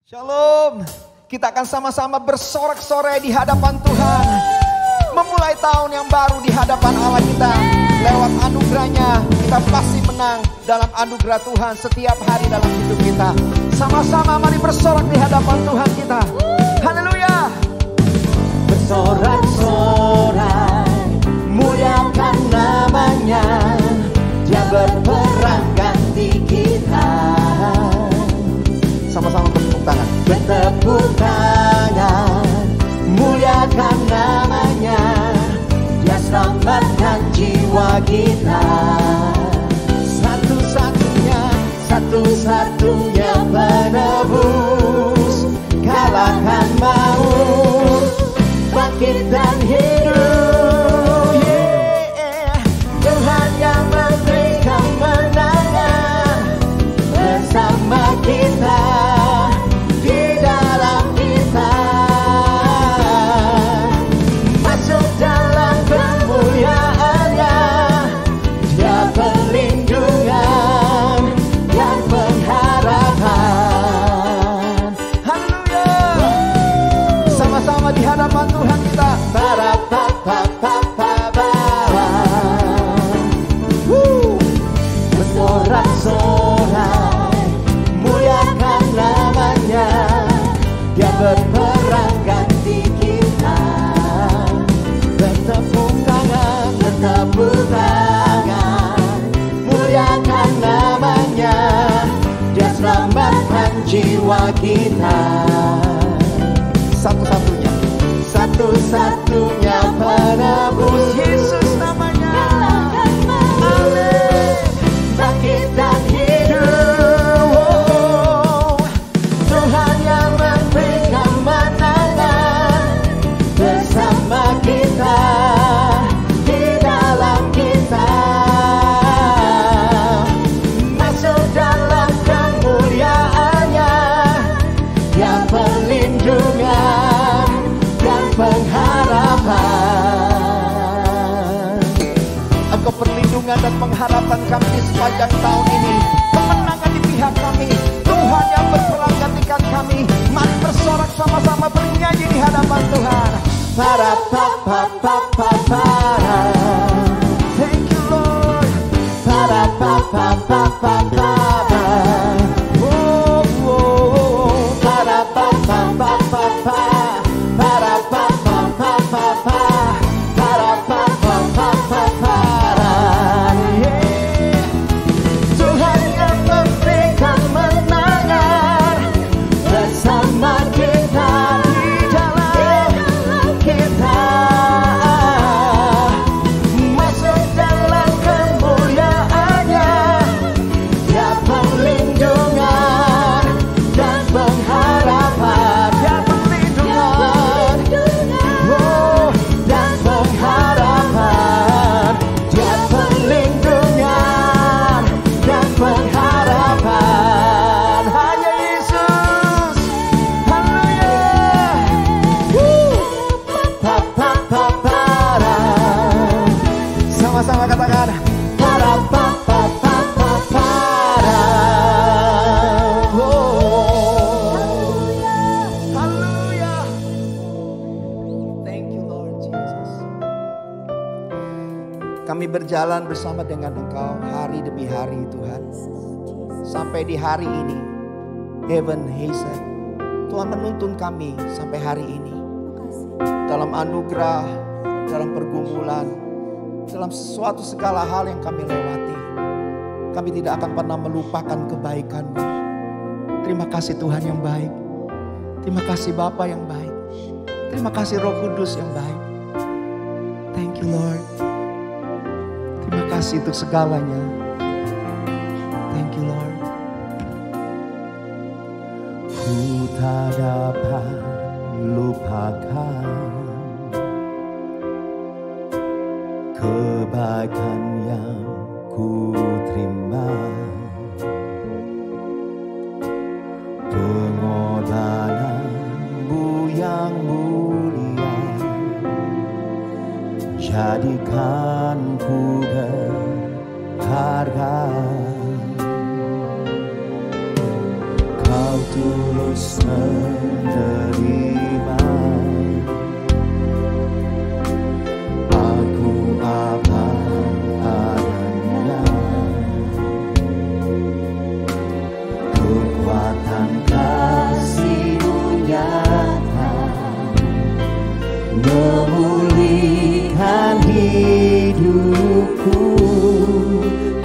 Shalom, kita akan sama-sama bersorak-sorai di hadapan Tuhan. Memulai tahun yang baru di hadapan Allah kita. Lewat anugerahnya kita pasti menang dalam anugerah Tuhan setiap hari dalam hidup kita. Sama-sama mari bersorak di hadapan Tuhan kita. Haleluya. Bersorak-sorai, muliakan namanya. Dia berperang ganti kita. Sama-sama bertepuk tangan. Bertepuk tangan, muliakan namanya. Dia selamatkan jiwa kita. Satu-satunya penebus. Kalahkan maut, bangkit dan hidup. Tuhan yang memberi kemenangan bersama kita. Di hadapan Tuhan kita. Bersorak-sorai, muliakan namanya. Dia berperang ganti kita. Bertepuk tangan, muliakan namanya. Dia selamatkan jiwa kita. Satu-satunya penebus, Yesus namanya. Amin. Bangkit dan hidup. Tuhan yang memberi kemenangan bersama kita, di dalam kita. Masuk dalam kemuliaannya. Yang perlindungan, pengharapan. Engkau perlindungan dan pengharapan kami di sepanjang tahun ini. Kemenangan di pihak kami. Tuhan yang berperang gantikan kami. Mari bersorak sama-sama bernyanyi di hadapan Tuhan. Para. Thank you Lord. Para. Sama-sama katakan. Haleluya. Thank you Lord Jesus. Kami berjalan bersama dengan Engkau hari demi hari Tuhan. Sampai di hari ini, Heaven Hazen, Tuhan menuntun kami sampai hari ini. Dalam anugerah, dalam pergumulan, dalam sesuatu segala hal yang kami lewati, kami tidak akan pernah melupakan kebaikan-Mu. Terima kasih Tuhan yang baik. Terima kasih Bapa yang baik. Terima kasih Roh Kudus yang baik. Thank you Lord. Terima kasih untuk segalanya. Thank you Lord. Ku tak dapat lupakan kebaikan yang ku terima, pengorbananmu yang mulia jadikan ku berharga. Kau tulus menerima aku apa adanya. Kekuatan kasih-Mu nyata memulihkan hidupku.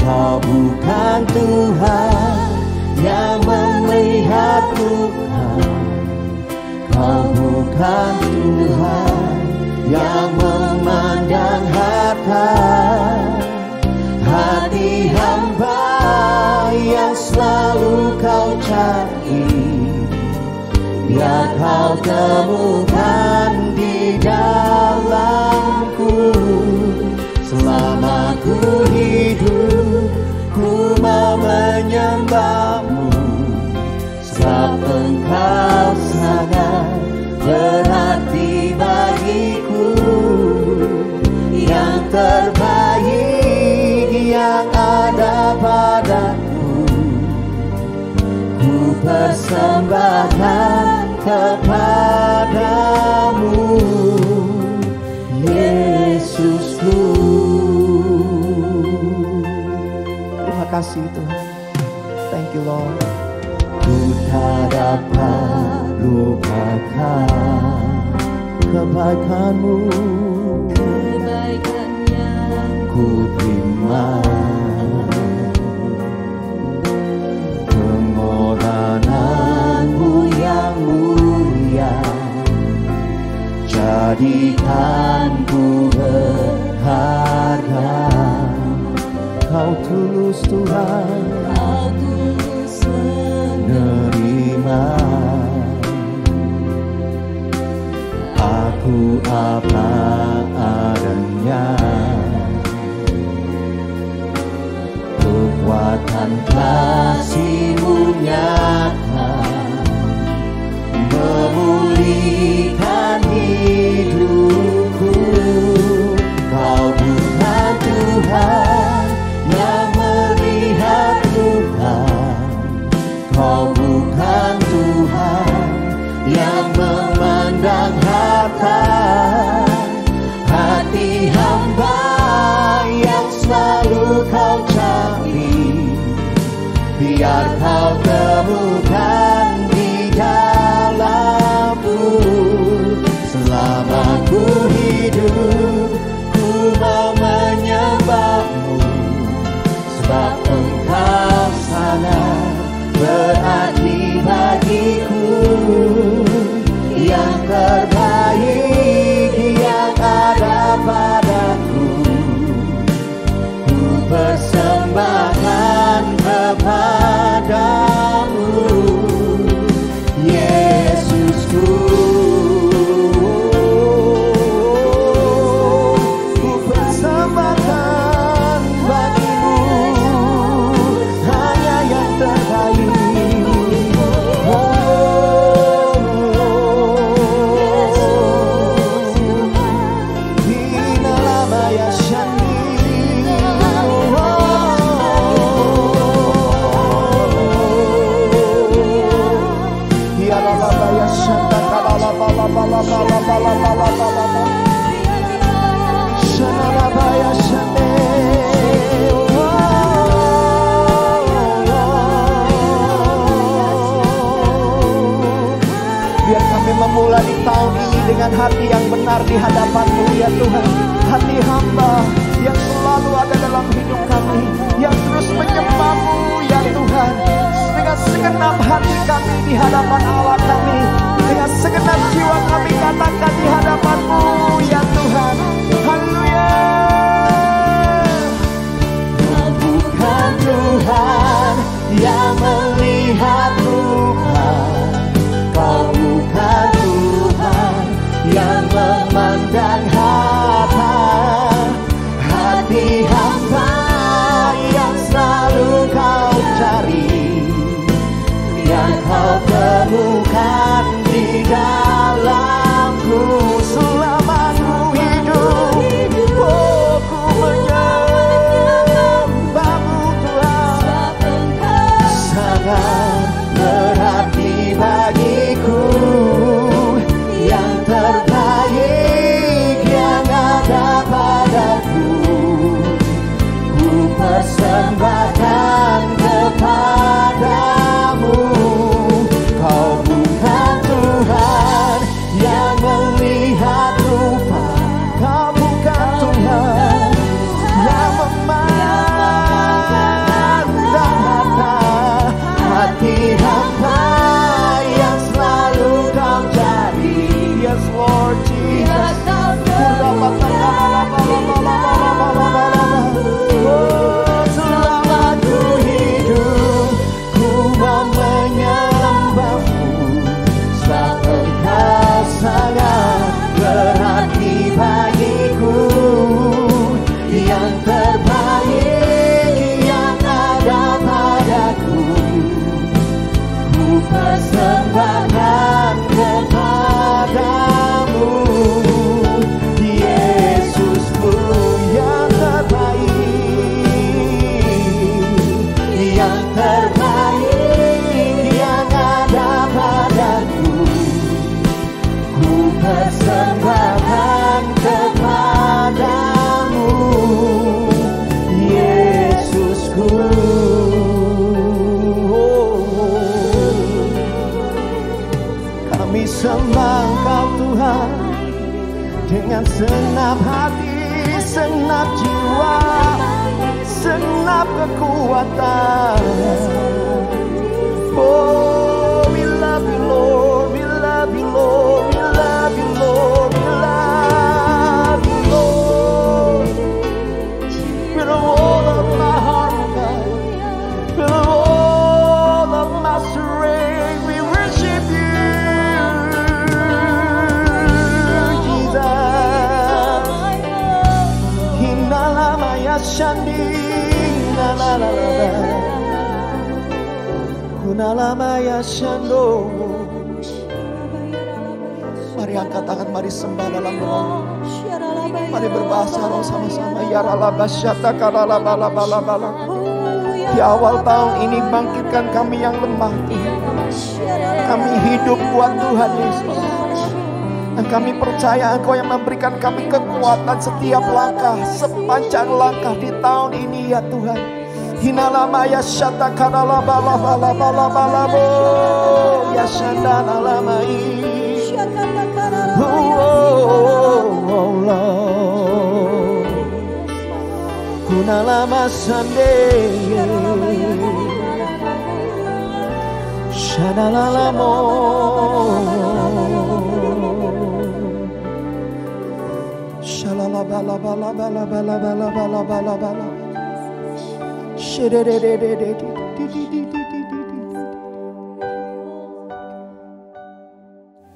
Kau bukan Tuhan yang melihat luka, Kau bukan Tuhan yang memandang harta. Hati hamba yang selalu Kau cari, biar Kau temukan di dalamku. Selama ku hidup, ku mau menyembah-Mu, sebab Engkau sangat berarti bagiku. Yang terbaik yang ada padaku, ku persembahkan kepadamu, Yesusku. Terima kasih Tuhan. Thank you Lord. Ku tak dapat lupakan kebaikan-Mu, kebaikan yang ku terima, pengorbanan-Mu yang mulia jadikan ku berharga. Kau tulus Tuhan, Kau tulus menerima aku apa adanya. Kekuatan kasih-Mu nyata memulihkan hidupku. Kau bukan Tuhan yang melihat luka, Kau bukan Tuhan yang memandang harta. Hati hamba yang selalu Kau cari, biar Kau temukan di dalamku. Selama ku hidup, ku mau menyembah-Mu, sebab Engkau sangat berarti bagiku. Yang terbaik yang ada padaku, ku persembahkan kepadamu, Yesusku. Ku persembahkan bagimu hanya yang terbaik. Biar kami memulai tahun ini dengan hati yang benar di hadapan-Mu ya Tuhan. Hati hamba yang selalu ada dalam hidup kami, yang terus menyembah-Mu ya Tuhan. Dengan segenap hati kami di hadapan Allah kami, dengan segenap jiwa kami katakan di hadapan-Mu ya Tuhan. Haleluya. Kau bukan Tuhan yang melihat luka, Kau temukan di dalamku. Selama ku hidup, oh ku menyembahmu Tuhan. Sangat berarti bagiku, yang terbaik yang ada padaku, ku persembahkan kepadamu. Kau bukan Tuhan yang melihat rupa, kau bukan Tuhan yang memandang hati hamba yang selalu kau cari. Yes Lord Jesus. Selama ku hidup, ku mau menyembahmu, sebab Engkau sangat berarti bagiku, yang terbaik yang ada padaku, ku persembahkan kepadamu. Yesusku yang terbaik, yang terbaik yang ada padaku, ku persembahkan kepadamu. Yesusku. Kami sembah Engkau Tuhan dengan senap hati, senap jiwa, senap kekuatan. Oh, we love you Lord, we love you Lord, we love you Lord, we love you Lord. With all of my heart, God, with all of my strength, we worship you. Shandi la la la la, kunalamaya shando. Mari angkat tangan, mari sembah dalam roh. Mari berbahasa roh sama-sama. Ya ralabasyata karalabalabala. Di awal tahun ini bangkitkan kami yang lemah Tuhan. Kami hidup buat Tuhan Yesus. Dan kami percaya Engkau yang memberikan kami kekuatan setiap langkah, sepanjang langkah di tahun ini ya Tuhan. Hinalamaya syata karalabalabalabalabo ya shandalamai. Oh Lord, kunalama sande shadalalamo.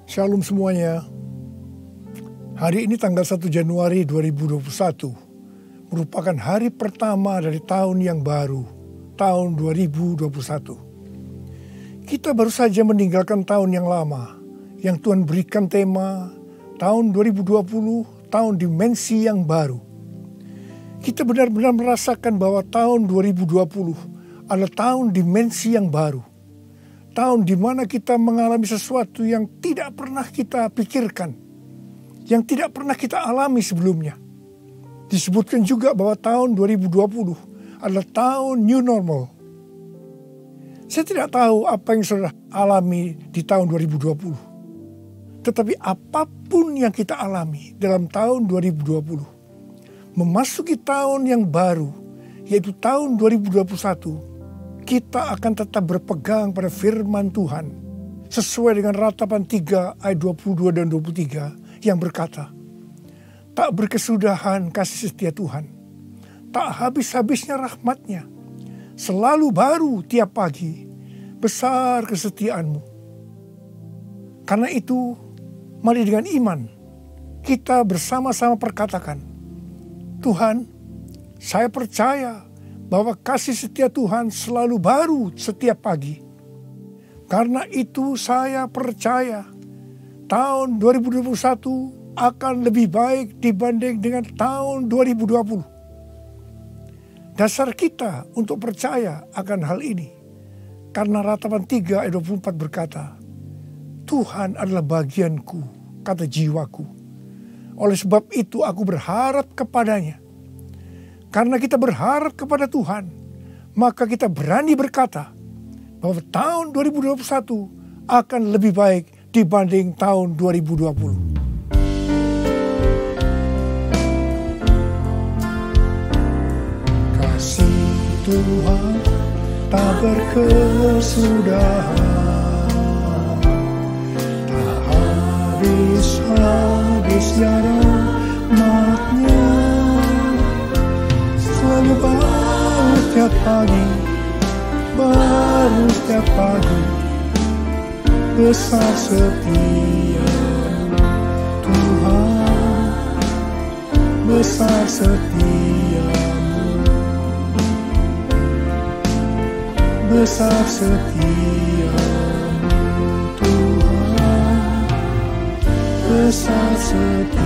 Shalom semuanya. Hari ini tanggal 1 Januari 2021 merupakan hari pertama dari tahun yang baru, tahun 2021. Kita baru saja meninggalkan tahun yang lama, yang Tuhan berikan tema tahun 2020, tahun dimensi yang baru. Kita benar-benar merasakan bahwa tahun 2020 adalah tahun dimensi yang baru. Tahun di mana kita mengalami sesuatu yang tidak pernah kita pikirkan, yang tidak pernah kita alami sebelumnya. Disebutkan juga bahwa tahun 2020 adalah tahun new normal. Saya tidak tahu apa yang saudara alami di tahun 2020. Tetapi apapun yang kita alami dalam tahun 2020, memasuki tahun yang baru, yaitu tahun 2021, kita akan tetap berpegang pada firman Tuhan, sesuai dengan Ratapan 3 ayat 22 dan 23 yang berkata, tak berkesudahan kasih setia Tuhan, tak habis-habisnya rahmat-Nya, selalu baru tiap pagi, besar kesetiaan-Mu. Karena itu, mari dengan iman, kita bersama-sama perkatakan, Tuhan, saya percaya bahwa kasih setia Tuhan selalu baru setiap pagi. Karena itu saya percaya tahun 2021 akan lebih baik dibanding dengan tahun 2020. Dasar kita untuk percaya akan hal ini, karena Ratapan 3 ayat 24 berkata, Tuhan adalah bagianku, kata jiwaku. Oleh sebab itu aku berharap kepadanya. Karena kita berharap kepada Tuhan, maka kita berani berkata bahwa tahun 2021 akan lebih baik dibanding tahun 2020. Kasih Tuhan tak berkesudahan, tak habis-habisnya rahmat-Nya, selalu baru setiap pagi, baru setiap pagi, besar setia-Mu Tuhan, besar setia-Mu, besar setia-Mu Tuhan, besar setia-Mu.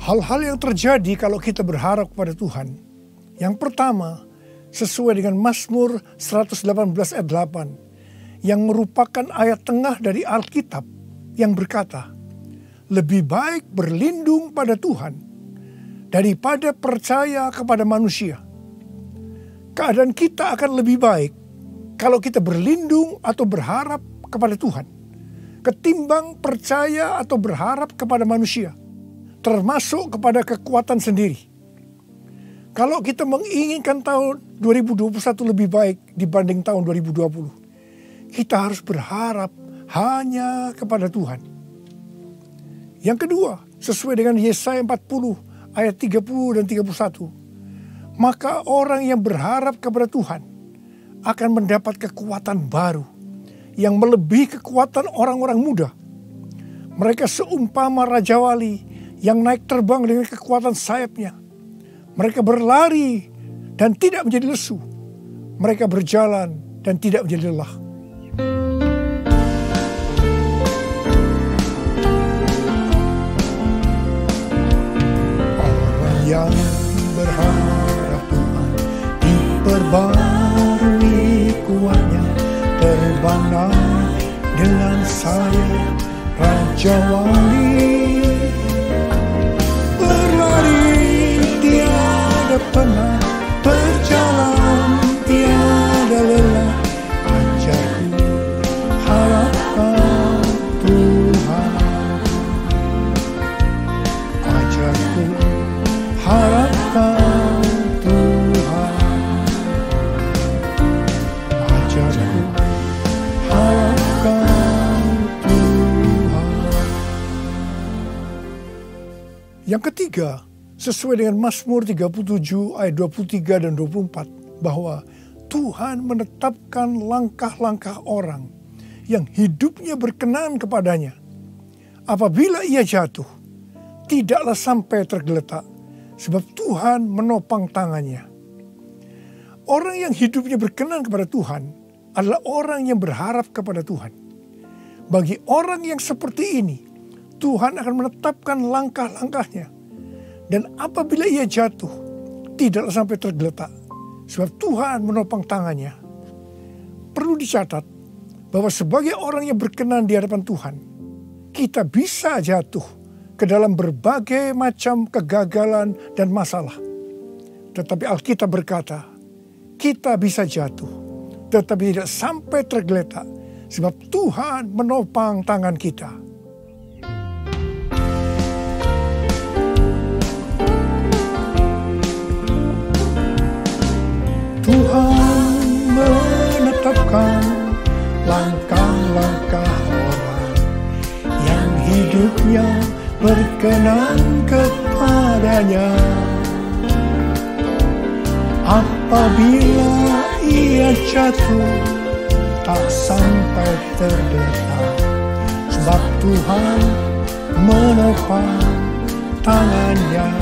Hal-hal yang terjadi kalau kita berharap kepada Tuhan. Yang pertama, sesuai dengan Mazmur 118 ayat 8, yang merupakan ayat tengah dari Alkitab yang berkata, lebih baik berlindung pada Tuhan daripada percaya kepada manusia. Keadaan kita akan lebih baik kalau kita berlindung atau berharap kepada Tuhan, ketimbang percaya atau berharap kepada manusia, termasuk kepada kekuatan sendiri. Kalau kita menginginkan tahun 2021 lebih baik dibanding tahun 2020, kita harus berharap hanya kepada Tuhan. Yang kedua, sesuai dengan Yesaya 40 ayat 30 dan 31, maka orang yang berharap kepada Tuhan akan mendapat kekuatan baru yang melebihi kekuatan orang-orang muda. Mereka seumpama Raja Wali yang naik terbang dengan kekuatan sayapnya. Mereka berlari dan tidak menjadi lesu. Mereka berjalan dan tidak menjadi lelah. Orang yang berharap Tuhan diperbarui kuatnya, terbanglah dengan sayap Raja Wali. Tiada pernah berjalan, tiada lelah. Ajarku harapkan Tuhan, ajarku harapkan Tuhan, ajarku harapkan Tuhan. Yang ketiga, sesuai dengan Mazmur 37 ayat 23 dan 24, bahwa Tuhan menetapkan langkah-langkah orang yang hidupnya berkenan kepadanya. Apabila ia jatuh, tidaklah sampai tergeletak, sebab Tuhan menopang tangannya. Orang yang hidupnya berkenan kepada Tuhan adalah orang yang berharap kepada Tuhan. Bagi orang yang seperti ini, Tuhan akan menetapkan langkah-langkahnya. Dan apabila ia jatuh, tidaklah sampai tergeletak, sebab Tuhan menopang tangannya. Perlu dicatat bahwa sebagai orang yang berkenan di hadapan Tuhan, kita bisa jatuh ke dalam berbagai macam kegagalan dan masalah. Tetapi Alkitab berkata, kita bisa jatuh, tetapi tidak sampai tergeletak, sebab Tuhan menopang tangan kita. Tuhan menetapkan langkah-langkah orang yang hidupnya berkenan kepadanya. Apabila ia jatuh, tak sampai tergeletak, sebab Tuhan menopang tangannya.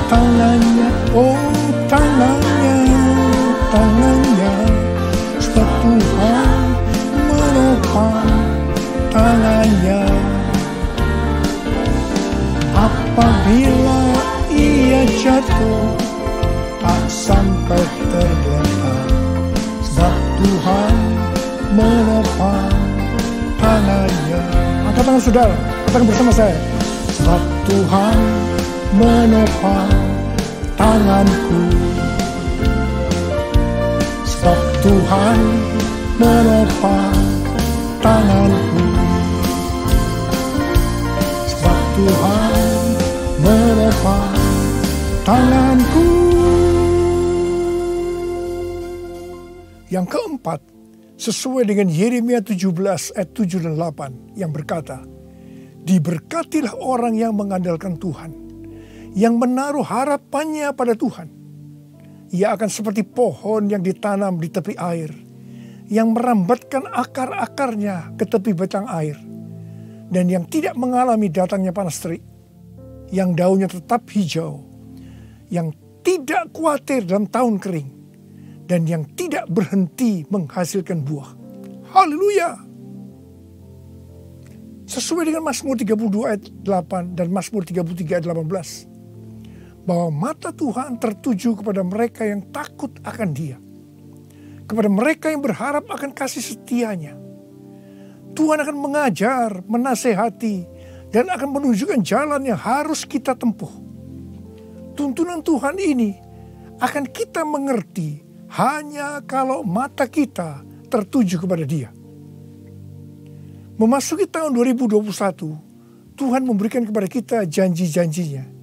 tangannya, oh tangannya, tangannya, sebab Tuhan menopang tangannya. Apabila ia jatuh, tak sampai tergeletak, sebab Tuhan menopang tangannya. Angkat tangan saudara, katakan bersama saya. Sebab Tuhan menopang tanganku. Sebab Tuhan menopang tanganku. Sebab Tuhan menopang tanganku. Yang keempat, sesuai dengan Yeremia 17 ayat 7 dan 8 yang berkata, diberkatilah orang yang mengandalkan Tuhan, yang menaruh harapannya pada Tuhan. Ia akan seperti pohon yang ditanam di tepi air, yang merambatkan akar-akarnya ke tepi batang air, dan yang tidak mengalami datangnya panas terik, yang daunnya tetap hijau, yang tidak khawatir dalam tahun kering, dan yang tidak berhenti menghasilkan buah. Haleluya! Sesuai dengan Mazmur 32 ayat 8 dan Mazmur 33 ayat 18. Bahwa mata Tuhan tertuju kepada mereka yang takut akan Dia. Kepada mereka yang berharap akan kasih setianya. Tuhan akan mengajar, menasehati, dan akan menunjukkan jalan yang harus kita tempuh. Tuntunan Tuhan ini akan kita mengerti hanya kalau mata kita tertuju kepada Dia. Memasuki tahun 2021, Tuhan memberikan kepada kita janji-janjinya.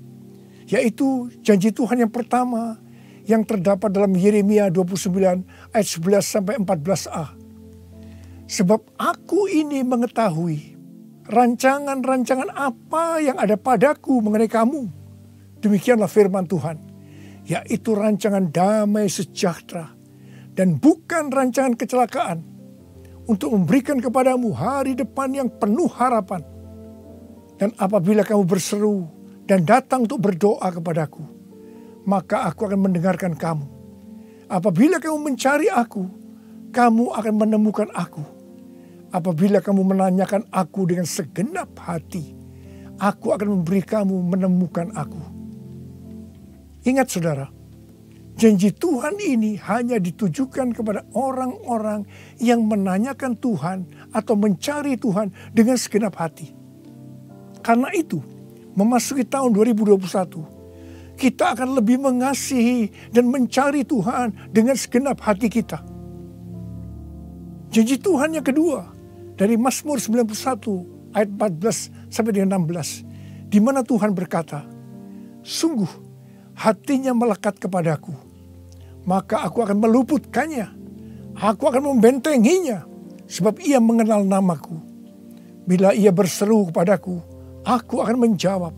Yaitu janji Tuhan yang pertama yang terdapat dalam Yeremia 29 ayat 11 sampai 14a. Sebab aku ini mengetahui rancangan-rancangan apa yang ada padaku mengenai kamu. Demikianlah firman Tuhan. Yaitu rancangan damai sejahtera dan bukan rancangan kecelakaan, untuk memberikan kepadamu hari depan yang penuh harapan. Dan apabila kamu berseru dan datang untuk berdoa kepadaku, maka aku akan mendengarkan kamu. Apabila kamu mencari aku, kamu akan menemukan aku. Apabila kamu menanyakan aku dengan segenap hati, aku akan memberi kamu menemukan aku. Ingat saudara, janji Tuhan ini hanya ditujukan kepada orang-orang yang menanyakan Tuhan atau mencari Tuhan dengan segenap hati. Karena itu, memasuki tahun 2021, kita akan lebih mengasihi dan mencari Tuhan dengan segenap hati kita. Janji Tuhan yang kedua dari Mazmur 91 ayat 14 sampai dengan 16, di mana Tuhan berkata, sungguh hatinya melekat kepadaku, maka aku akan meluputkannya. Aku akan membentenginya, sebab ia mengenal namaku. Bila ia berseru kepadaku, aku akan menjawab.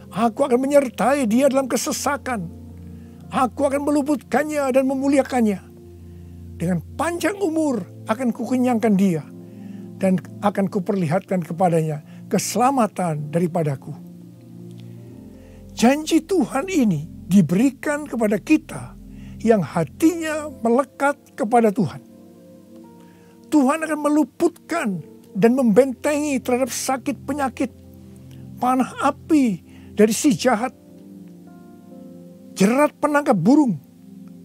Aku akan menyertai dia dalam kesesakan. Aku akan meluputkannya dan memuliakannya. Dengan panjang umur akan kukenyangkan dia, dan akan kuperlihatkan kepadanya keselamatan daripadaku. Janji Tuhan ini diberikan kepada kita yang hatinya melekat kepada Tuhan. Tuhan akan meluputkan dan membentengi terhadap sakit penyakit, panah api dari si jahat, jerat penangkap burung,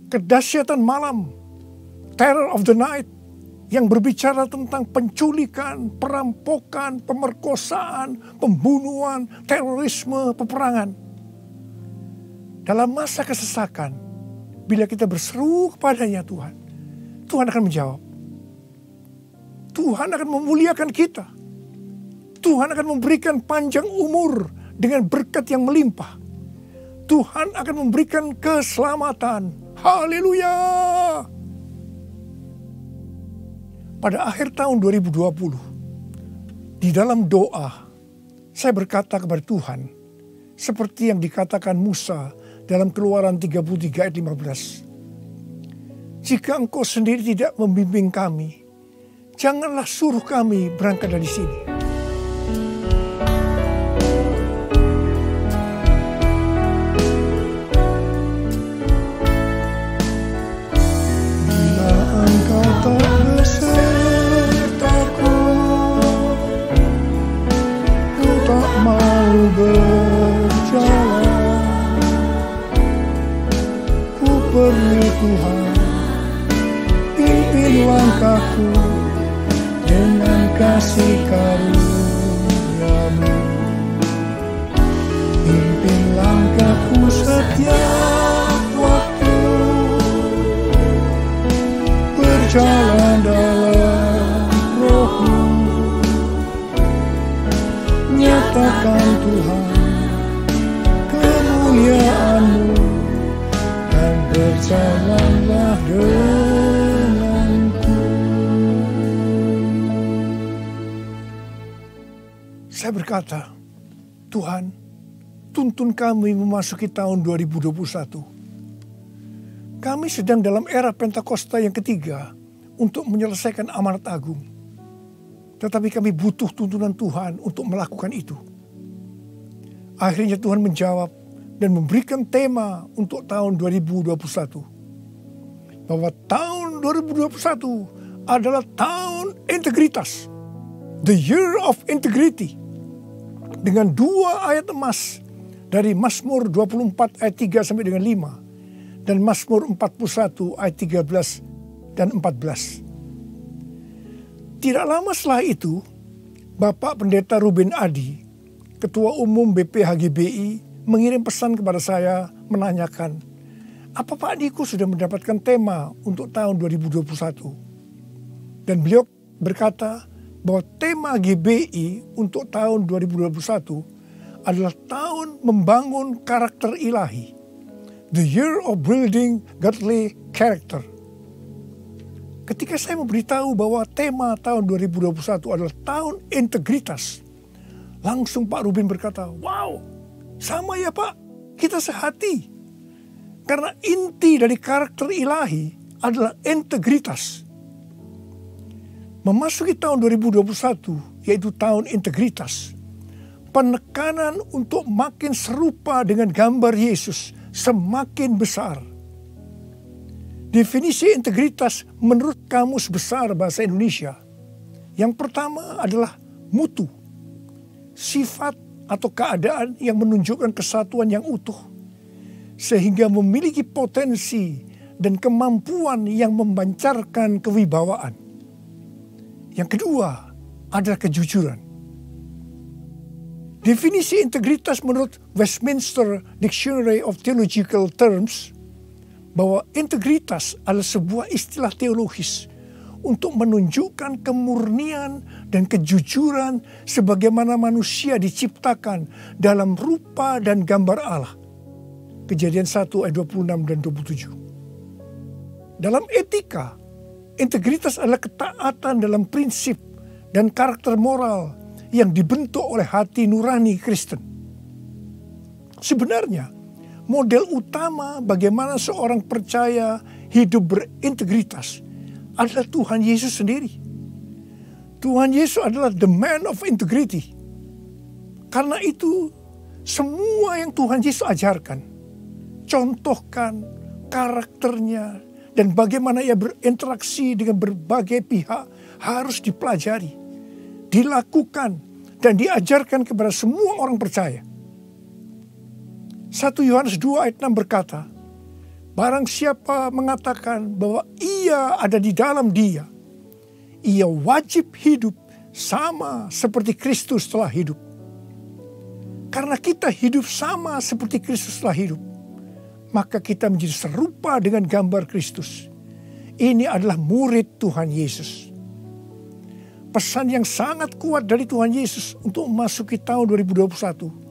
kedahsyatan malam, terror of the night, yang berbicara tentang penculikan, perampokan, pemerkosaan, pembunuhan, terorisme, peperangan. Dalam masa kesesakan, bila kita berseru kepadanya Tuhan, Tuhan akan menjawab. Tuhan akan memuliakan kita. Tuhan akan memberikan panjang umur dengan berkat yang melimpah. Tuhan akan memberikan keselamatan. Haleluya! Pada akhir tahun 2020, di dalam doa, saya berkata kepada Tuhan, seperti yang dikatakan Musa dalam Keluaran 33 ayat 15. Jika Engkau sendiri tidak membimbing kami, janganlah suruh kami berangkat dari sini. Tuhan, pimpin langkahku dengan kasih karunia-Mu. Pimpin langkahku setiap waktu, berjalan dalam Roh-Mu. Nyatakan Tuhan kemuliaan-Mu, dan berjalanlah denganku. Saya berkata, Tuhan, tuntun kami memasuki tahun 2021. Kami sedang dalam era Pentakosta yang ketiga untuk menyelesaikan amanat agung. Tetapi kami butuh tuntunan Tuhan untuk melakukan itu. Akhirnya Tuhan menjawab dan memberikan tema untuk tahun 2021. Bahwa tahun 2021 adalah tahun integritas. The year of integrity. Dengan 2 ayat emas dari Mazmur 24 ayat 3 sampai dengan 5. Dan Mazmur 41 ayat 13 dan 14. Tidak lama setelah itu, Bapak Pendeta Ruben Adi, Ketua Umum BPHGBI, mengirim pesan kepada saya menanyakan, apa Pak Niko sudah mendapatkan tema untuk tahun 2021? Dan beliau berkata bahwa tema GBI untuk tahun 2021 adalah tahun membangun karakter ilahi. The year of building godly character. Ketika saya memberitahu bahwa tema tahun 2021 adalah tahun integritas, langsung Pak Ruben berkata, wow, sama ya Pak, kita sehati. Karena inti dari karakter ilahi adalah integritas. Memasuki tahun 2021, yaitu tahun integritas, penekanan untuk makin serupa dengan gambar Yesus semakin besar. Definisi integritas menurut Kamus Besar Bahasa Indonesia, yang pertama adalah mutu, sifat atau keadaan yang menunjukkan kesatuan yang utuh, sehingga memiliki potensi dan kemampuan yang memancarkan kewibawaan. Yang kedua adalah kejujuran. Definisi integritas menurut Westminster Dictionary of Theological Terms, bahwa integritas adalah sebuah istilah teologis untuk menunjukkan kemurnian dan kejujuran sebagaimana manusia diciptakan dalam rupa dan gambar Allah. Kejadian 1 ayat 26 dan 27. Dalam etika, integritas adalah ketaatan dalam prinsip dan karakter moral yang dibentuk oleh hati nurani Kristen. Sebenarnya, model utama bagaimana seorang percaya hidup berintegritas adalah Tuhan Yesus sendiri. Tuhan Yesus adalah the man of integrity. Karena itu, semua yang Tuhan Yesus ajarkan, contohkan karakternya, dan bagaimana ia berinteraksi dengan berbagai pihak harus dipelajari, dilakukan, dan diajarkan kepada semua orang percaya. 1 Yohanes 2 ayat 6 berkata, barang siapa mengatakan bahwa ia ada di dalam dia, ia wajib hidup sama seperti Kristus telah hidup. Karena kita hidup sama seperti Kristus telah hidup, maka kita menjadi serupa dengan gambar Kristus. Ini adalah murid Tuhan Yesus. Pesan yang sangat kuat dari Tuhan Yesus untuk memasuki tahun 2021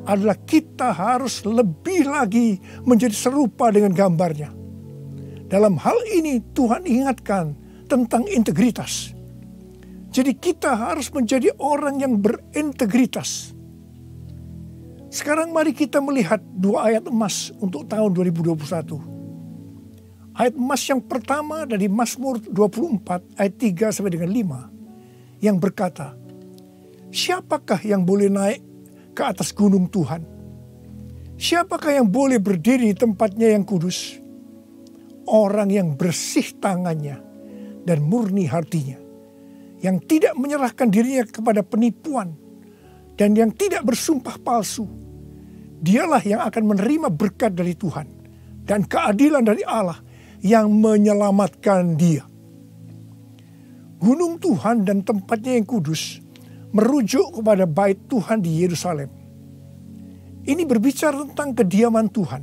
adalah kita harus lebih lagi menjadi serupa dengan gambarnya. Dalam hal ini Tuhan ingatkan tentang integritas. Jadi kita harus menjadi orang yang berintegritas. Sekarang mari kita melihat 2 ayat emas untuk tahun 2021. Ayat emas yang pertama dari Mazmur 24 ayat 3 sampai dengan 5 yang berkata, siapakah yang boleh naik ke atas gunung Tuhan? Siapakah yang boleh berdiri di tempatnya yang kudus? Orang yang bersih tangannya dan murni hatinya, yang tidak menyerahkan dirinya kepada penipuan dan yang tidak bersumpah palsu. Dialah yang akan menerima berkat dari Tuhan dan keadilan dari Allah yang menyelamatkan dia. Gunung Tuhan dan tempatnya yang kudus merujuk kepada bait Tuhan di Yerusalem. Ini berbicara tentang kediaman Tuhan.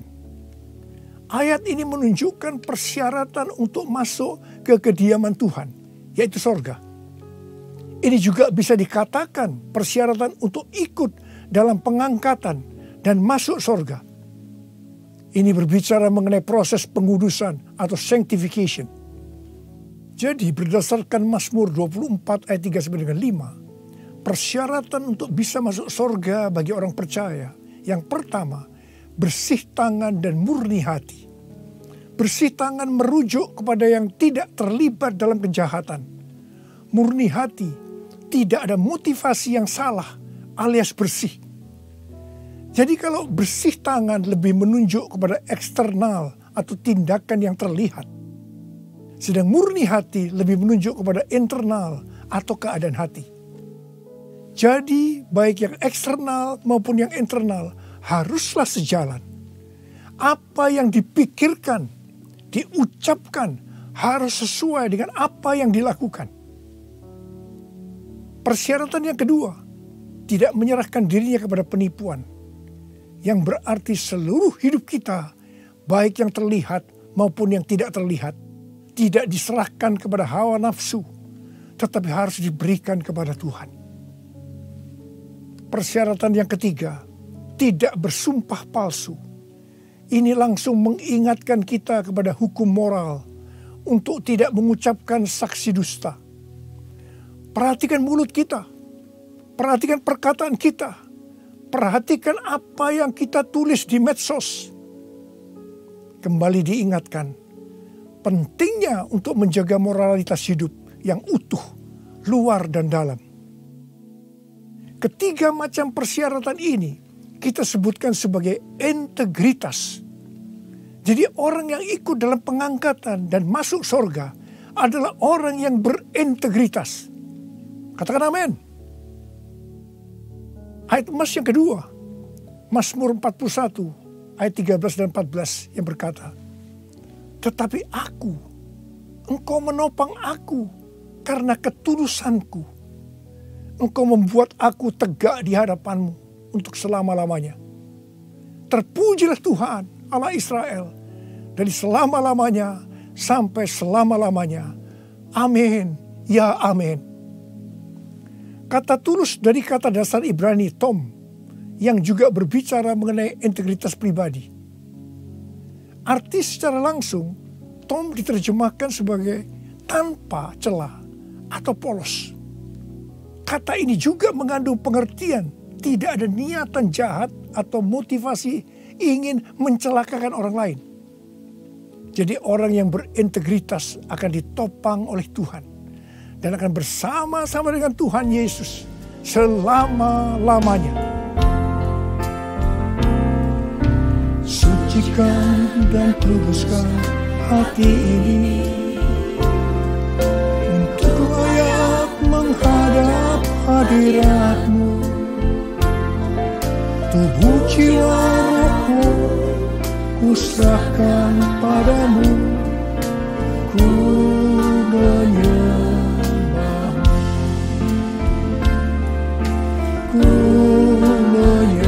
Ayat ini menunjukkan persyaratan untuk masuk ke kediaman Tuhan, yaitu sorga. Ini juga bisa dikatakan persyaratan untuk ikut dalam pengangkatan dan masuk sorga. Ini berbicara mengenai proses pengudusan atau sanctification. Jadi berdasarkan Mazmur 24 ayat 3-5, persyaratan untuk bisa masuk sorga bagi orang percaya, yang pertama, bersih tangan dan murni hati. Bersih tangan merujuk kepada yang tidak terlibat dalam kejahatan. Murni hati, tidak ada motivasi yang salah alias bersih. Jadi kalau bersih tangan lebih menunjuk kepada eksternal atau tindakan yang terlihat. Sedang murni hati lebih menunjuk kepada internal atau keadaan hati. Jadi baik yang eksternal maupun yang internal haruslah sejalan. Apa yang dipikirkan, diucapkan harus sesuai dengan apa yang dilakukan. Persyaratan yang kedua, tidak menyerahkan dirinya kepada penipuan. Yang berarti seluruh hidup kita, baik yang terlihat maupun yang tidak terlihat, tidak diserahkan kepada hawa nafsu, tetapi harus diberikan kepada Tuhan. Persyaratan yang ketiga, tidak bersumpah palsu. Ini langsung mengingatkan kita kepada hukum moral untuk tidak mengucapkan saksi dusta. Perhatikan mulut kita, perhatikan perkataan kita, perhatikan apa yang kita tulis di medsos. Kembali diingatkan, pentingnya untuk menjaga moralitas hidup yang utuh, luar dan dalam. Ketiga macam persyaratan ini kita sebutkan sebagai integritas. Jadi orang yang ikut dalam pengangkatan dan masuk surga adalah orang yang berintegritas. Katakan amin. Ayat emas yang kedua, Mazmur 41 ayat 13 dan 14 yang berkata, tetapi aku, engkau menopang aku karena ketulusanku. Engkau membuat aku tegak di hadapanmu untuk selama-lamanya. Terpujilah Tuhan Allah Israel dari selama-lamanya sampai selama-lamanya. Amin, ya amin. Kata tulus dari kata dasar Ibrani tom yang juga berbicara mengenai integritas pribadi. Arti secara langsung, tom diterjemahkan sebagai tanpa celah atau polos. Kata ini juga mengandung pengertian tidak ada niatan jahat atau motivasi ingin mencelakakan orang lain. Jadi orang yang berintegritas akan ditopang oleh Tuhan dan akan bersama-sama dengan Tuhan Yesus selama-lamanya. Sucikan dan kuduskan hati ini untuk layak menghadap hadirat-Mu. Tubuh jiwa rohku ku serahkan padamu, ku menyembah-Mu, ku menyembah-Mu,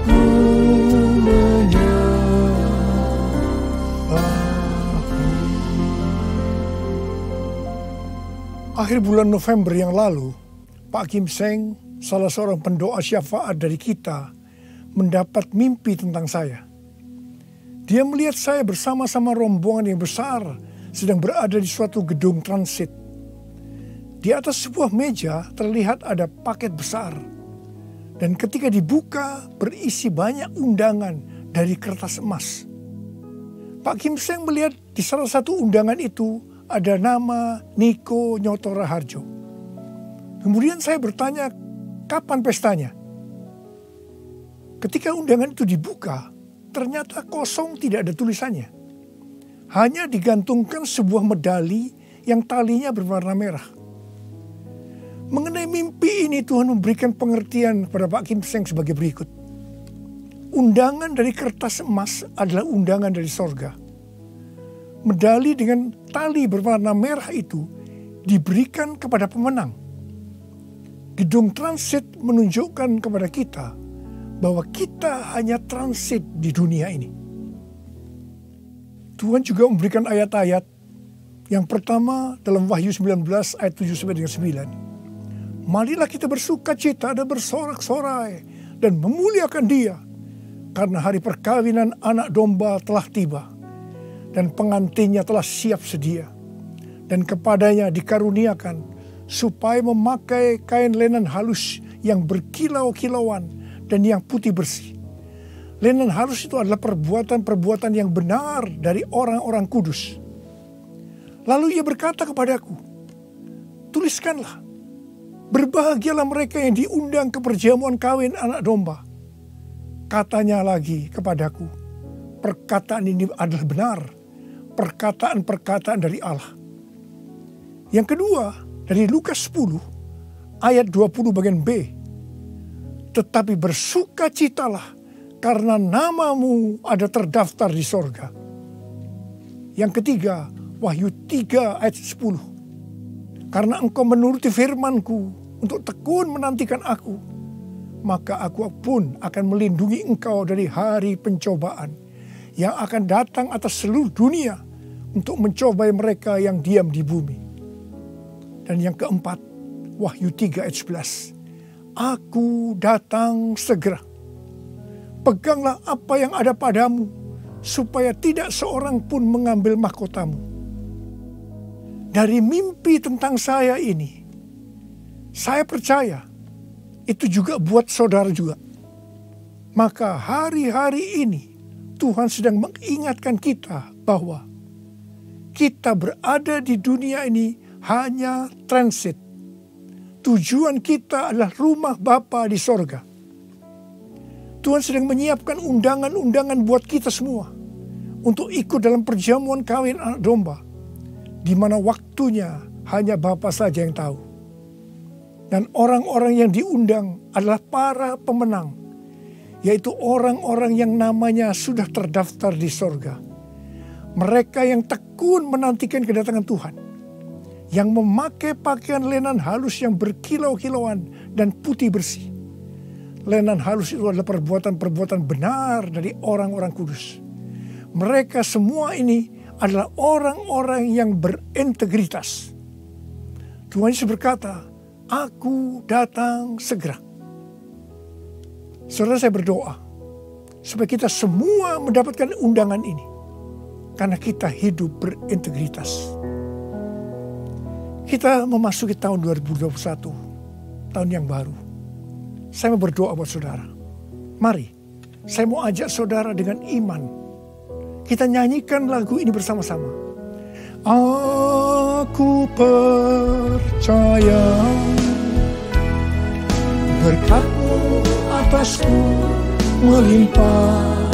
ku menyembah-Mu. Akhir bulan November yang lalu, Pak Kim Seng, salah seorang pendoa syafaat dari kita, mendapat mimpi tentang saya. Dia melihat saya bersama-sama rombongan yang besar sedang berada di suatu gedung transit. Di atas sebuah meja terlihat ada paket besar. Dan ketika dibuka berisi banyak undangan dari kertas emas. Pak Kim Seng melihat di salah satu undangan itu ada nama Niko Nyoto Raharjo. Kemudian saya bertanya, kapan pestanya? Ketika undangan itu dibuka, ternyata kosong, tidak ada tulisannya. Hanya digantungkan sebuah medali yang talinya berwarna merah. Mengenai mimpi ini Tuhan memberikan pengertian kepada Pak Kim Seng sebagai berikut. Undangan dari kertas emas adalah undangan dari sorga. Medali dengan tali berwarna merah itu diberikan kepada pemenang. Gedung transit menunjukkan kepada kita bahwa kita hanya transit di dunia ini. Tuhan juga memberikan ayat-ayat. Yang pertama dalam Wahyu 19 ayat 7-9. Marilah kita bersuka cita dan bersorak-sorai dan memuliakan Dia, karena hari perkawinan anak domba telah tiba, dan pengantinnya telah siap sedia. Dan kepadanya dikaruniakan supaya memakai kain lenan halus yang berkilau-kilauan dan yang putih bersih. Lenan halus itu adalah perbuatan-perbuatan yang benar dari orang-orang kudus. Lalu ia berkata kepadaku, tuliskanlah, berbahagialah mereka yang diundang ke perjamuan kawin anak domba. Katanya lagi kepadaku, perkataan ini adalah benar, perkataan-perkataan dari Allah. Yang kedua, dari Lukas 10, ayat 20 bagian B. Tetapi bersukacitalah karena namamu ada terdaftar di sorga. Yang ketiga, Wahyu 3 ayat 10. Karena engkau menuruti firmanku untuk tekun menantikan aku, maka aku pun akan melindungi engkau dari hari pencobaan yang akan datang atas seluruh dunia untuk mencobai mereka yang diam di bumi. Dan yang keempat, Wahyu 3 ayat 11. Aku datang segera. Peganglah apa yang ada padamu, supaya tidak seorang pun mengambil mahkotamu. Dari mimpi tentang saya ini, saya percaya itu juga buat saudara juga. Maka hari-hari ini Tuhan sedang mengingatkan kita bahwa kita berada di dunia ini hanya transit. Tujuan kita adalah rumah Bapa di sorga. Tuhan sedang menyiapkan undangan-undangan buat kita semua untuk ikut dalam perjamuan kawin anak domba, di mana waktunya hanya Bapa saja yang tahu. Dan orang-orang yang diundang adalah para pemenang, yaitu orang-orang yang namanya sudah terdaftar di sorga. Mereka yang tekun menantikan kedatangan Tuhan, yang memakai pakaian lenan halus yang berkilau-kilauan dan putih bersih. Lenan halus itu adalah perbuatan-perbuatan benar dari orang-orang kudus. Mereka semua ini adalah orang-orang yang berintegritas. Tuhan Yesus berkata, aku datang segera. Saudara, saya berdoa supaya kita semua mendapatkan undangan ini, karena kita hidup berintegritas. Kita memasuki tahun 2021, tahun yang baru. Saya mau berdoa buat saudara. Mari, saya mau ajak saudara dengan iman. Kita nyanyikan lagu ini bersama-sama. Aku percaya berkat-Mu atasku melimpah,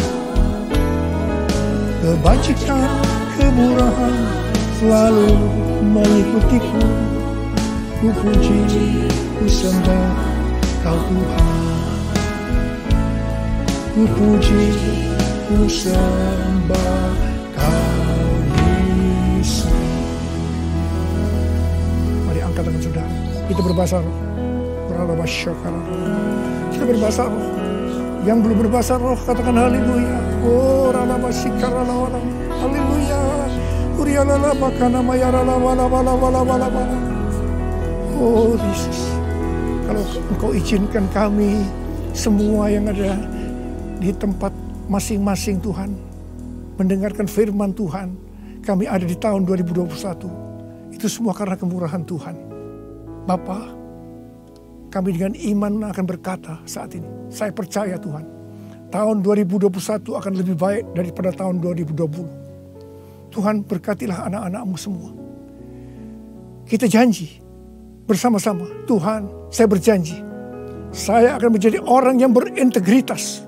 kebajikan, kemurahan selalu mengikutiku. Ku puji, ku sembah Kau Tuhan. Ku puji, ku sembah Kau Yesus. Mari angkat tangan saudara. Kita berbahasa roh. Kita berbahasa roh. Yang belum berbahasa roh katakan haleluya. Oh ralabasikaralah. Haleluya. Urialala makana mayarala wala wala wala wala wala. Oh Yesus, kalau Engkau izinkan kami semua yang ada di tempat masing-masing Tuhan mendengarkan firman Tuhan, kami ada di tahun 2021. Itu semua karena kemurahan Tuhan. Bapa, kami dengan iman akan berkata saat ini, saya percaya Tuhan, tahun 2021 akan lebih baik daripada tahun 2020. Tuhan, berkatilah anak-anak-Mu semua. Kita janji bersama-sama, Tuhan, saya berjanji, saya akan menjadi orang yang berintegritas.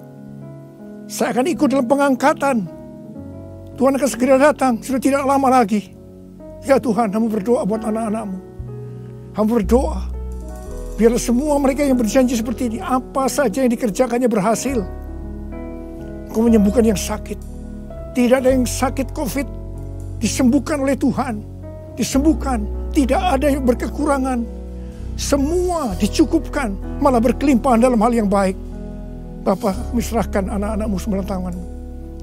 Saya akan ikut dalam pengangkatan. Tuhan akan segera datang, sudah tidak lama lagi. Ya Tuhan, Hamba berdoa buat anak-anak-Mu. Hamba berdoa, biarlah semua mereka yang berjanji seperti ini, apa saja yang dikerjakannya berhasil. Engkau menyembuhkan yang sakit. Tidak ada yang sakit COVID disembuhkan oleh Tuhan. Disembuhkan. Tidak ada yang berkekurangan. Semua dicukupkan. Malah berkelimpahan dalam hal yang baik. Bapa, menyerahkan anak-anakmu sembilan tanganmu.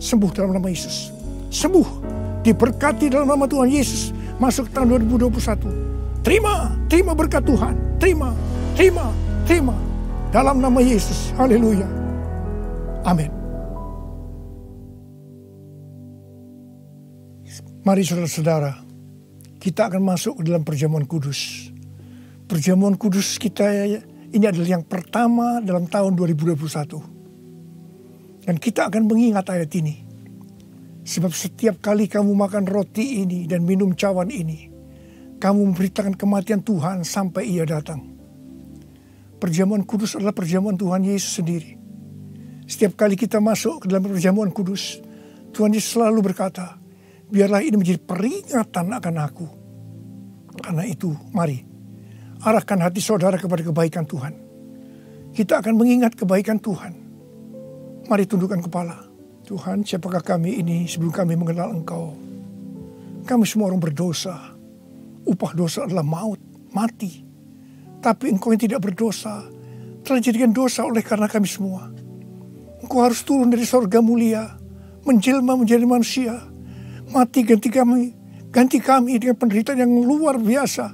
Sembuh dalam nama Yesus. Sembuh. Diberkati dalam nama Tuhan Yesus. Masuk tahun 2021. Terima berkat Tuhan. Terima. Dalam nama Yesus. Haleluya. Amin. Mari saudara-saudara, kita akan masuk ke dalam perjamuan kudus. Perjamuan kudus kita ini adalah yang pertama dalam tahun 2021. Dan kita akan mengingat ayat ini. Sebab setiap kali kamu makan roti ini dan minum cawan ini, kamu memberitakan kematian Tuhan sampai Ia datang. Perjamuan kudus adalah perjamuan Tuhan Yesus sendiri. Setiap kali kita masuk ke dalam perjamuan kudus, Tuhan Yesus selalu berkata, biarlah ini menjadi peringatan akan aku. Karena itu, mari arahkan hati saudara kepada kebaikan Tuhan. Kita akan mengingat kebaikan Tuhan. Mari tundukkan kepala. Tuhan, siapakah kami ini sebelum kami mengenal Engkau? Kami semua orang berdosa. Upah dosa adalah maut, mati. Tapi Engkau yang tidak berdosa telah dijadikan dosa oleh karena kami semua. Engkau harus turun dari sorga mulia, menjelma menjadi manusia, mati ganti kami dengan penderitaan yang luar biasa.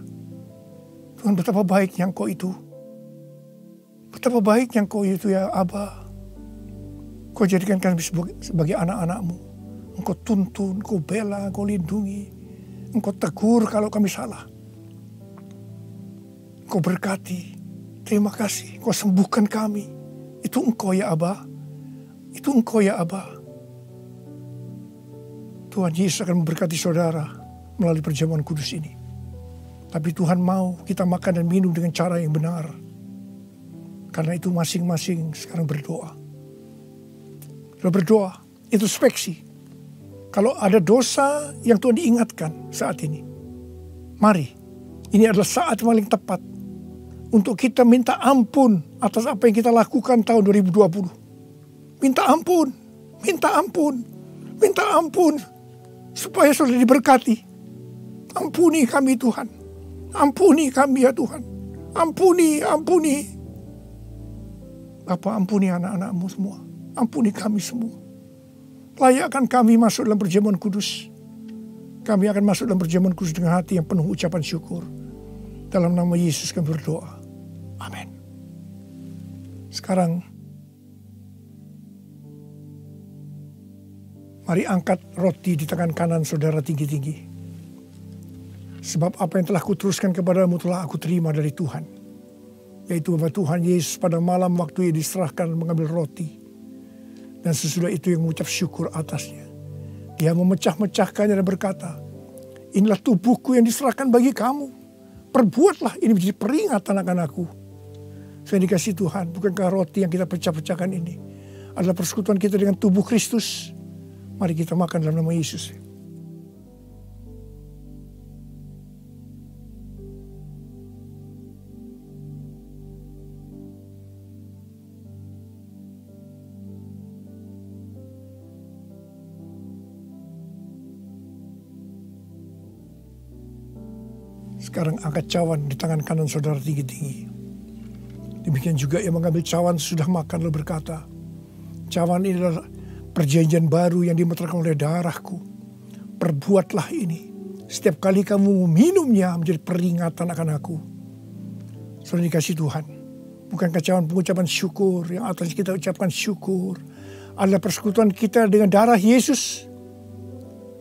Tuhan, betapa baiknya Engkau itu. Betapa baiknya Engkau itu ya Aba. Kau jadikan kami sebagai anak-anak-Mu. Engkau tuntun, Engkau bela, Engkau lindungi. Engkau tegur kalau kami salah. Engkau berkati. Terima kasih. Engkau sembuhkan kami. Itu Engkau ya Aba. Itu Engkau ya Aba. Tuhan Yesus akan memberkati saudara melalui perjamuan kudus ini. Tapi Tuhan mau kita makan dan minum dengan cara yang benar. Karena itu masing-masing sekarang berdoa. Kalau berdoa, introspeksi. Kalau ada dosa yang Tuhan diingatkan saat ini, mari, ini adalah saat paling tepat untuk kita minta ampun atas apa yang kita lakukan tahun 2020. Minta ampun, supaya saudara diberkati. Ampuni kami Tuhan, ampuni kami ya Tuhan, ampuni. Bapa, ampuni anak-anak-Mu semua. Ampuni kami semua. Layakkan kami masuk dalam perjamuan kudus. Kami akan masuk dalam perjamuan kudus dengan hati yang penuh ucapan syukur. Dalam nama Yesus kami berdoa. Amin. Sekarang, mari angkat roti di tangan kanan saudara tinggi-tinggi. Sebab apa yang telah kuteruskan kepadamu telah aku terima dari Tuhan. Yaitu bahwa Tuhan Yesus pada malam waktu ia diserahkan mengambil roti. Dan sesudah itu yang mengucap syukur atasnya. Dia memecah-mecahkannya dan berkata, inilah tubuhku yang diserahkan bagi kamu. Perbuatlah ini menjadi peringatan akan aku. Saya dikasih Tuhan, bukankah roti yang kita pecah-pecahkan ini adalah persekutuan kita dengan tubuh Kristus. Mari kita makan dalam nama Yesus. Sekarang angkat cawan di tangan kanan saudara tinggi-tinggi. Demikian juga yang mengambil cawan sudah makan lalu berkata, cawan ini adalah perjanjian baru yang dimeteraikan oleh darahku. Perbuatlah ini. Setiap kali kamu meminumnya menjadi peringatan akan aku. Saudara dikasih Tuhan. Bukankah cawan pengucapan syukur yang atas kita ucapkan syukur adalah persekutuan kita dengan darah Yesus.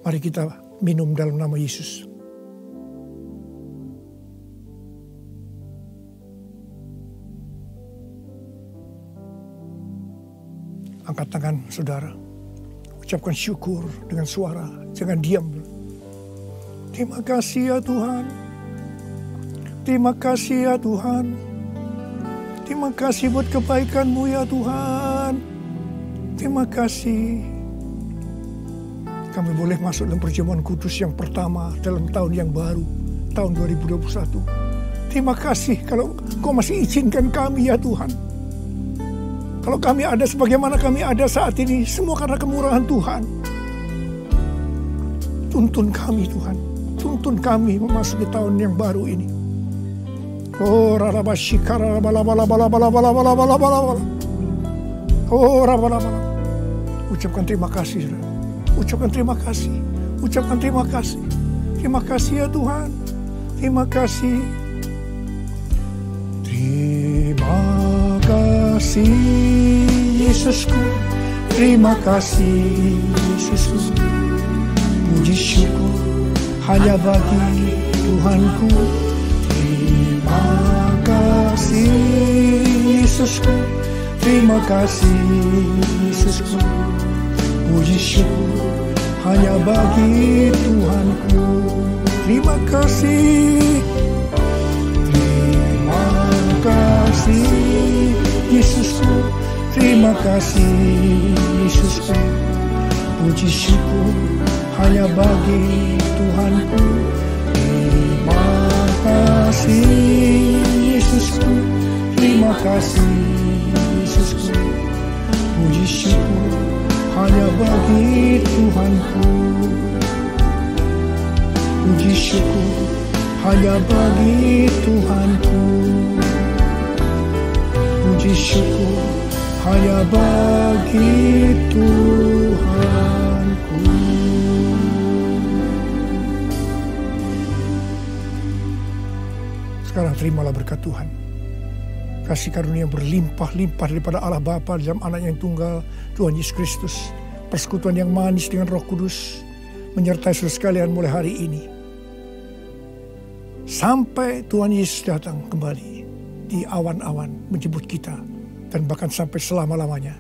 Mari kita minum dalam nama Yesus. Angkat tangan saudara. Ucapkan syukur dengan suara. Jangan diam. Terima kasih ya Tuhan. Terima kasih ya Tuhan. Terima kasih buat kebaikan-Mu ya Tuhan. Terima kasih. Kami boleh masuk dalam perjamuan kudus yang pertama dalam tahun yang baru. Tahun 2021. Terima kasih kalau Kau masih izinkan kami ya Tuhan. Kalau kami ada sebagaimana kami ada saat ini, semua karena kemurahan Tuhan. Tuntun kami Tuhan, tuntun kami memasuki tahun yang baru ini. Oh rarabashikara bala. Oh rabalabala. Ucapkan terima kasih, saudara. Ucapkan terima kasih. Ucapkan terima kasih. Terima kasih ya Tuhan. Terima kasih. Terima kasih Yesusku. Terima kasih Yesusku. Puji syukur hanya bagi Tuhanku. Terima kasih Yesusku. Terima kasih Yesusku. Puji syukur hanya bagi Tuhanku. Terima kasih. Terima kasih Yesusku. Terima kasih Yesusku. Puji syukur hanya bagi Tuhanku. Terima kasih Yesusku. Terima kasih Yesusku. Puji syukur hanya bagi Tuhanku. Puji syukur hanya bagi Tuhanku. Puji syukur hanya bagi Tuhanku. Sekarang terimalah berkat Tuhan. Kasih karunia yang berlimpah-limpah daripada Allah Bapa dalam anak yang tunggal, Tuhan Yesus Kristus. Persekutuan yang manis dengan Roh Kudus menyertai saudara sekalian mulai hari ini. Sampai Tuhan Yesus datang kembali di awan-awan menjemput kita. Dan bahkan sampai selama-lamanya.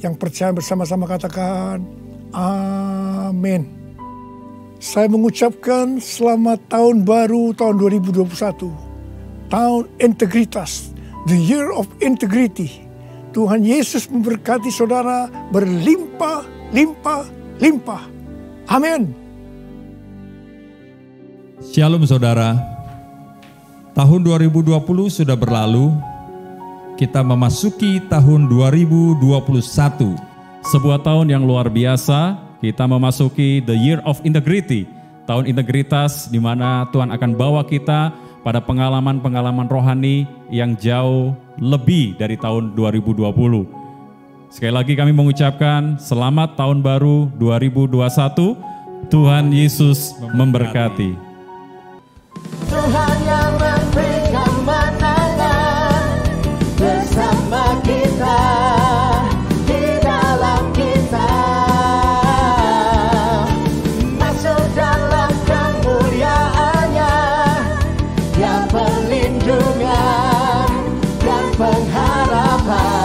Yang percaya bersama-sama katakan, amin. Saya mengucapkan selamat tahun baru tahun 2021. Tahun integritas. The year of integrity. Tuhan Yesus memberkati saudara berlimpah, limpah, limpah. Amin. Shalom saudara. Tahun 2020 sudah berlalu. Kita memasuki tahun 2021. Sebuah tahun yang luar biasa. Kita memasuki the year of integrity. Tahun integritas di mana Tuhan akan bawa kita pada pengalaman-pengalaman rohani yang jauh lebih dari tahun 2020. Sekali lagi kami mengucapkan selamat tahun baru 2021. Tuhan Yesus memberkati. Tuhan yang memberi kemenangan bersama kita, di dalam kita, masuk dalam kemuliaannya, yang perlindungan dan pengharapan.